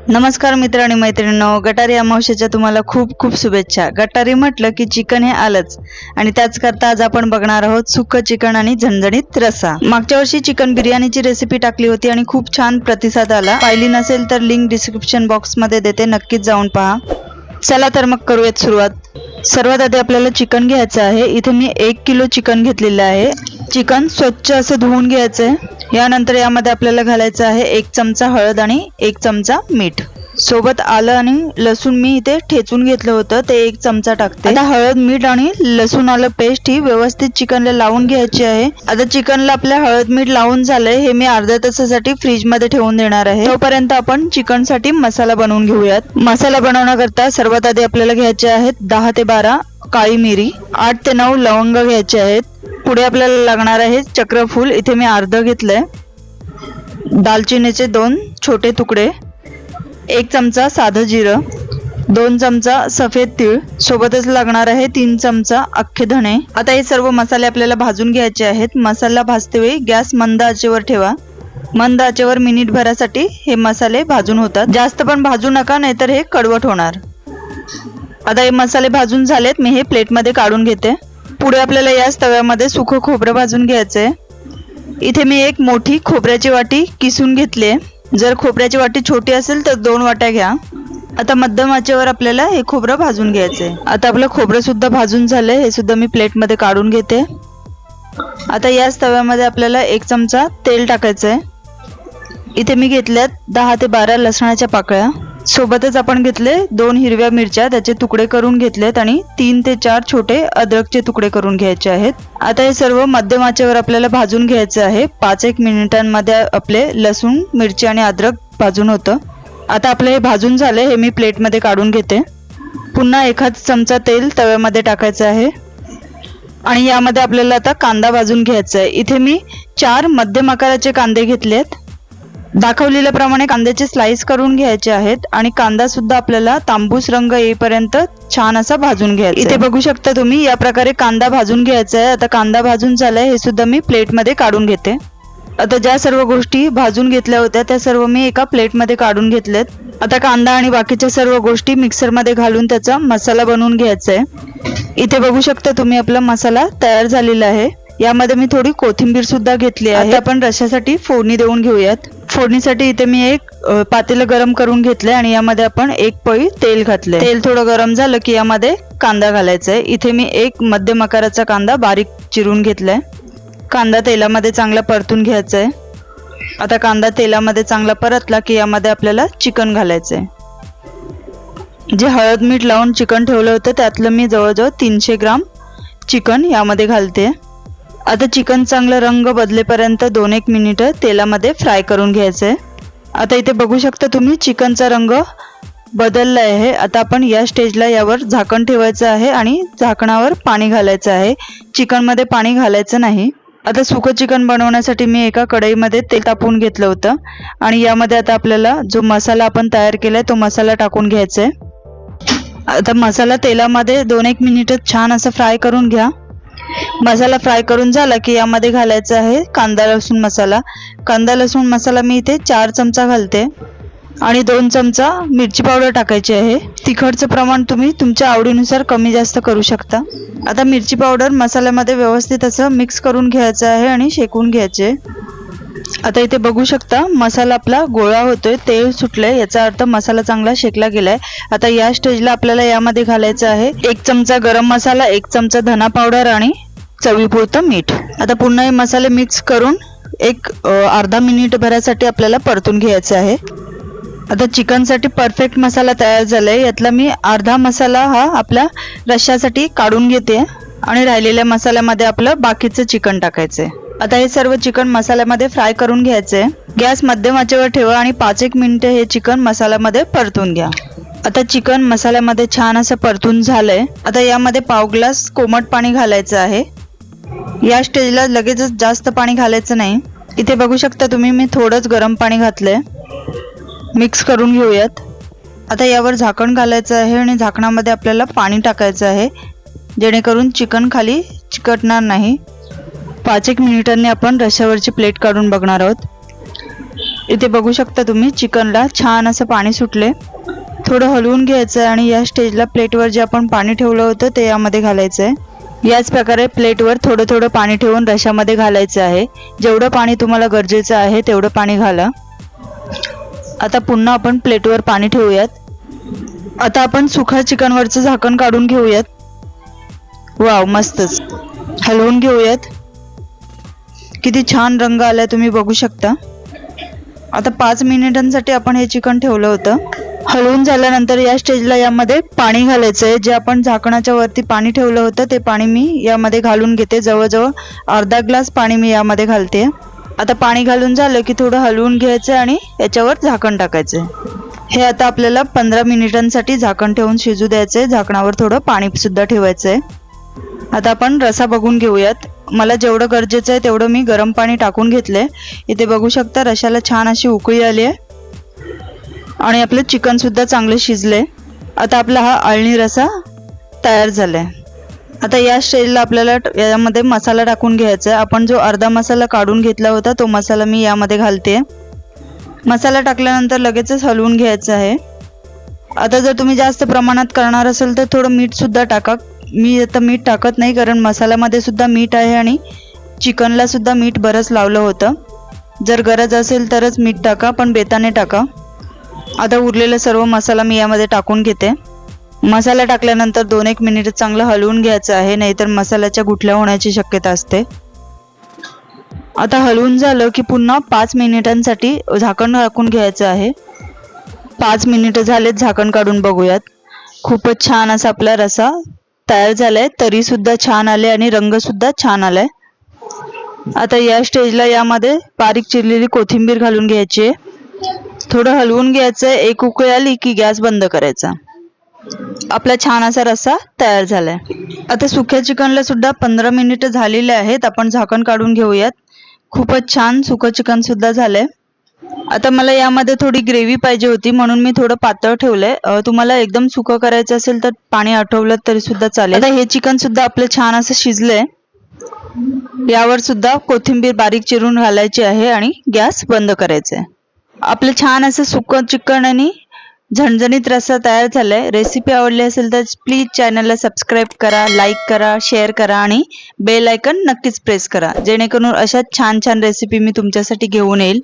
नमस्कार मित्र आणि मैत्रिणींनो, गटारी अमावस्येच्या तुम्हाला खूप खूप शुभेच्छा। गटारी म्हटलं की चिकन हे आलंच आणि त्याच करता आज आपण बघणार आहोत सुक्क चिकन आणि झणझणीत रस्सा। मागच्या वर्षी चिकन बिर्याणीची रेसिपी टाकली होती आणि खूप छान प्रतिसाद आला। पाहिली नसेल तर लिंक डिस्क्रिप्शन बॉक्स मध्ये देते, नक्कीच जाऊन पहा। चला तर मग करूयात सुरुवात। सर्वात आधी आपल्याला चिकन घ्यायचं आहे। इथे मी 1 किलो चिकन घेतलेलं आहे। चिकन स्वच्छ असं धुवून घ्यायचं आहे। यानंतर यामध्ये आपल्याला घालायचं आहे 1 चमचा हळद आणि 1 चमचा मीठ। सोबत आलं आणि लसूण मी इथे ठेचून घेतलं होतं, ते 1 चमचा टाकते। आता हळद मीठ आणि लसूण आलं पेस्ट ही व्यवस्थित चिकनला लावून घ्यायची आहे। आता चिकनला आपल्या हळद मीठ लावून झालंय, हे मी अर्ध्या तासासाठी फ्रीज मध्ये ठेवून देणार आहे। तोपर्यंत आपण चिकन साठी मसाला बनवून घेऊयात। मसाला बनवण्याकरता सर्वात आधी आपल्याला घ्यायचे आहेत 10 ते 12 काळी मिरी, 8 ते 9 लवंग घ्यायचे आहेत। पुढे आपल्याला लागणार आहे चक्रफूल, इथे मी अर्ध घेतलंय। दालचिनीचे 2 छोटे तुकडे, 1 चमचा साधं जिरं, 2 चमचा सफेद तीळ, सोबतच लागणार आहे 3 चमचा अख्खे धणे। आता हे सर्व मसाले आपल्याला भाजून घ्यायचे आहेत। मसाला भाजते वेळी गॅस मंद आचेवर ठेवा। मंद आचेवर मिनिट भरासाठी हे मसाले भाजून होतात। जास्त पण भाजू नका, नाहीतर हे कडवट होणार। आता हे मसाले भाजून झालेत, मी हे प्लेट मध्ये काढून घेते। पुढे आपल्याला याच तव्यामध्ये सुकं खोबरं भाजून घ्यायचंय। इथे मी एक मोठी खोबऱ्याची वाटी किसून घेतली आहे। जर खोबऱ्याची वाटी छोटी असेल तर 2 वाट्या घ्या। आता मध्यम आचेवर आपल्याला हे खोबरं भाजून घ्यायचंय। आता आपलं खोबरं सुद्धा भाजून झालंय, हे सुद्धा मी प्लेट मध्ये काढून घेते। आता याच तव्यामध्ये आपल्याला 1 चमचा तेल टाकायचंय। इथे मी घेतल्यात 10 ते 12 लसणाच्या पाकळ्या, सोबतच आपण घेतले 2 हिरव्या मिरच्या, त्याचे तुकडे करून घेतलेत आणि 3 ते 4 छोटे अद्रकचे तुकडे करून घ्यायचे आहेत। आता हे सर्व मध्यम आचेवर आपल्याला भाजून घ्यायचे आहे। 5-1 मिनिटांमध्ये आपले लसूण, मिरची आणि अद्रक भाजून होतं। आता आपले हे भाजून झाले, हे मी प्लेट मध्ये काढून घेते। पुन्हा 1 चमचा तेल तव्यामध्ये टाकायचं आहे आणि यामध्ये आपल्याला आता कांदा भाजून घ्यायचा आहे। इथे मी 4 मध्यम आकाराचे कांदे घेतलेत। दाखवलेल्याप्रमाणे कांद्याचे स्लाइस करून घ्यायचे आहेत आणि कांदा सुद्धा आपल्याला तांबूस रंग येईपर्यंत छान असा भाजून घ्यायचा। इथे बघू शकता तुम्ही, या प्रकारे कांदा भाजून घ्यायचा आहे। आता कांदा भाजून झालाय, हे सुद्धा मी प्लेट मध्ये काढून घेते। आता ज्या सर्व गोष्टी भाजून घेतल्या होत्या त्या सर्व मी एका प्लेट मध्ये काढून घेतल्यात। आता कांदा आणि बाकीच्या सर्व गोष्टी मिक्सर मध्ये घालून त्याचा मसाला बनवून घ्यायचा आहे। इथे बघू शकता तुम्ही, आपला मसाला तयार झालेला आहे। यामध्ये मी थोडी कोथिंबीर सुद्धा घेतली आहे। आता आपण रश्श्यासाठी फोडणी देऊन घेऊयात। फोडणीसाठी इथे मी एक पातेलं गरम करून घेतलंय आणि यामध्ये आपण 1 पळी तेल घातलंय। तेल थोडं गरम झालं की यामध्ये कांदा घालायचा आहे। इथे मी 1 मध्यम आकाराचा कांदा बारीक चिरून घेतलाय। कांदा तेलामध्ये चांगला परतून घ्यायचा आहे। आता कांदा तेलामध्ये चांगला परतला की यामध्ये आपल्याला चिकन घालायचंय। जे हळद मीठ लावून चिकन ठेवलं होतं त्यातलं मी जवळजवळ 300 ग्राम चिकन यामध्ये घालते। आता चिकन चांगला रंग बदलेपर्यंत 2-1 मिनिट तेलामध्ये फ्राय करून घ्यायचंय। आता इथे बघू शकता तुम्ही, चिकनचा रंग बदलला आहे। आता आपण या स्टेजला यावर झाकण ठेवायचं आहे आणि झाकणावर पाणी घालायचं आहे। चिकन मध्ये पाणी घालायचं नाही। आता सुकं चिकन बनवण्यासाठी मी एका कढईमध्ये तेल तापवून घेतलं होतं आणि यामध्ये आता आपल्याला जो मसाला आपण तयार केलाय तो मसाला टाकून घ्यायचा आहे। आता मसाला तेलामध्ये 2-1 मिनिट छान असं फ्राय करून घ्या। मसाला फ्राय करून झाला की यामध्ये घालायचा आहे कांदा लसूण मसाला। कांदा लसूण मसाला मी इथे 4 चमचा घालते आणि 2 चमचा मिरची पावडर टाकायची आहे। तिखटचं प्रमाण तुम्ही तुमच्या आवडीनुसार कमी जास्त करू शकता। आता मिरची पावडर मसाल्यामध्ये व्यवस्थित असं मिक्स करून घ्यायचं आहे आणि शेकून घ्यायचे। आता इथे बघू शकता, मसाला आपला गोळा होतोय, तेल सुटलंय, याचा अर्थ मसाला चांगला शेकला गेलाय। आता या स्टेजला आपल्याला यामध्ये घालायचं आहे 1 चमचा गरम मसाला, 1 चमचा धना पावडर आणि चवीपुरतं मीठ। आता पुन्हा हे मसाले मिक्स करून एक अर्धा मिनिट भरासाठी आपल्याला परतून घ्यायचं आहे। आता चिकन साठी परफेक्ट मसाला तयार झालाय। यातला मी अर्धा मसाला हा आपल्या रश्श्यासाठी काढून घेते आणि राहिलेल्या मसाल्यामध्ये आपलं बाकीचं चिकन टाकायचंय। आता हे सर्व चिकन मसाल्यामध्ये फ्राय करून घ्यायचंय। गॅस मध्यम आचेवर ठेवा आणि 5-1 मिनिटं हे चिकन मसाल्यामध्ये परतून घ्या। आता चिकन मसाल्यामध्ये छान असं परतून झालंय। आता यामध्ये पाव ग्लास कोमट पाणी घालायचं आहे। या स्टेजला लगेचच जास्त पाणी घालायचं नाही। इथे बघू शकता तुम्ही, मी थोडंच गरम पाणी घातलंय। मिक्स करून घेऊयात। आता यावर झाकण घालायचं आहे आणि झाकणामध्ये आपल्याला पाणी टाकायचं आहे, जेणेकरून चिकन खाली चिकटणार नाही। 5-1 मिनिटांनी आपण रश्श्यावरची प्लेट काढून बघणार आहोत। इथे बघू शकता तुम्ही चिकनला छान असं पाणी सुटले. थोडं हलवून घ्यायचं आणि या स्टेजला प्लेटवर जे आपण पाणी ठेवलं होतं ते यामध्ये घालायचं आहे. याच प्रकारे प्लेटवर थोडं थोडं पाणी ठेवून रश्यामध्ये घालायचं आहे. जेवढं पाणी तुम्हाला गरजेचं आहे तेवढं पाणी घाला. आता पुन्हा आपण प्लेटवर पाणी ठेवूयात. आता आपण सुखा चिकनवरचं झाकण काढून घेऊयात. वाव, मस्तच. हलवून घेऊयात. किती छान रंग आलाय तुम्ही बघू शकता. आता 5 मिनिटांसाठी आपण हे चिकन ठेवलं होतं. हलवून झाल्यानंतर या स्टेजला यामध्ये पाणी घालायचं आहे. जे आपण झाकणाच्या वरती पाणी ठेवलं होतं ते पाणी मी यामध्ये घालून घेते. जवळजवळ अर्धा ग्लास पाणी मी यामध्ये घालते. आता पाणी घालून झालं की थोडं हलवून घ्यायचं आणि याच्यावर झाकण टाकायचं. हे आता आपल्याला 15 मिनिटांसाठी झाकण ठेवून शिजू द्यायचंय. झाकणावर थोडं पाणी सुद्धा ठेवायचंय. आता आपण रसा बघून घेऊयात. मला जेवढं गरजेचं आहे तेवढं मी गरम पाणी टाकून घेतलंय. इथे बघू शकता रशाला छान अशी उकळी आली आहे आणि आपलं चिकन सुद्धा चांगले शिजले. आता आपला हा अळणी रसा तयार झालाय. आता या स्टेजला आपल्याला यामध्ये मसाला टाकून घ्यायचा आहे. आपण जो अर्धा मसाला काढून घेतला होता तो मसाला मी यामध्ये घालते. मसाला टाकल्यानंतर लगेचच हलवून घ्यायचं आहे. आता जर तुम्ही जास्त प्रमाणात करणार असेल तर थोडं मीठ सुद्धा टाका. मी आता मीठ टाकत नाही कारण मसाल्यामध्ये सुद्धा मीठ आहे आणि चिकनला सुद्धा मीठ बरंच लावलं होतं. जर गरज असेल तरच मीठ टाका, पण बेताने टाका. आता उरलेला सर्व मसाला मी यामध्ये टाकून घेते. मसाला टाकल्यानंतर 2-1 मिनिट चांगलं हलवून घ्यायचं आहे, नाहीतर मसाल्याच्या गुठल्या होण्याची शक्यता असते. आता हलवून झालं की पुन्हा 5 मिनिटांसाठी झाकण टाकून घ्यायचं आहे. 5 मिनिटं झालेत, झाकण काढून बघूयात. खूपच छान असा आपला रसा तयार झालाय. तरी सुद्धा छान आले आणि रंग सुद्धा छान आलाय. आता या स्टेजला यामध्ये बारीक चिरलेली कोथिंबीर घालून घ्यायची. थोडं हलवून घ्यायचं. एक उकळी आली की गॅस बंद करायचा. आपला छान असा रस्सा तयार झालाय. आता सुक्या चिकनला सुद्धा 15 मिनिटं झालेले आहेत. आपण झाकण काढून घेऊयात. खूपच छान सुकं चिकन सुद्धा झालंय. आता मला यामध्ये थोडी ग्रेव्ही पाहिजे होती म्हणून मी थोडं पातळ ठेवलंय. तुम्हाला एकदम सुकं करायचं असेल तर पाणी आटवलं तरी सुद्धा चालेल. आता हे चिकन सुद्धा आपलं छान असं शिजलंय. यावर सुद्धा कोथिंबीर बारीक चिरून घालायची आहे आणि गॅस बंद करायचा आहे. आपलं छान असं सुकं चिकन आणि झणझणीत रस्सा तयार झालाय. रेसिपी आवडली असेल तर प्लीज चॅनलला सबस्क्राईब करा, लाईक करा, शेअर करा आणि बेल आयकन नक्कीच प्रेस करा, जेणेकरून अशा छान छान रेसिपी मी तुमच्यासाठी घेऊन येईल.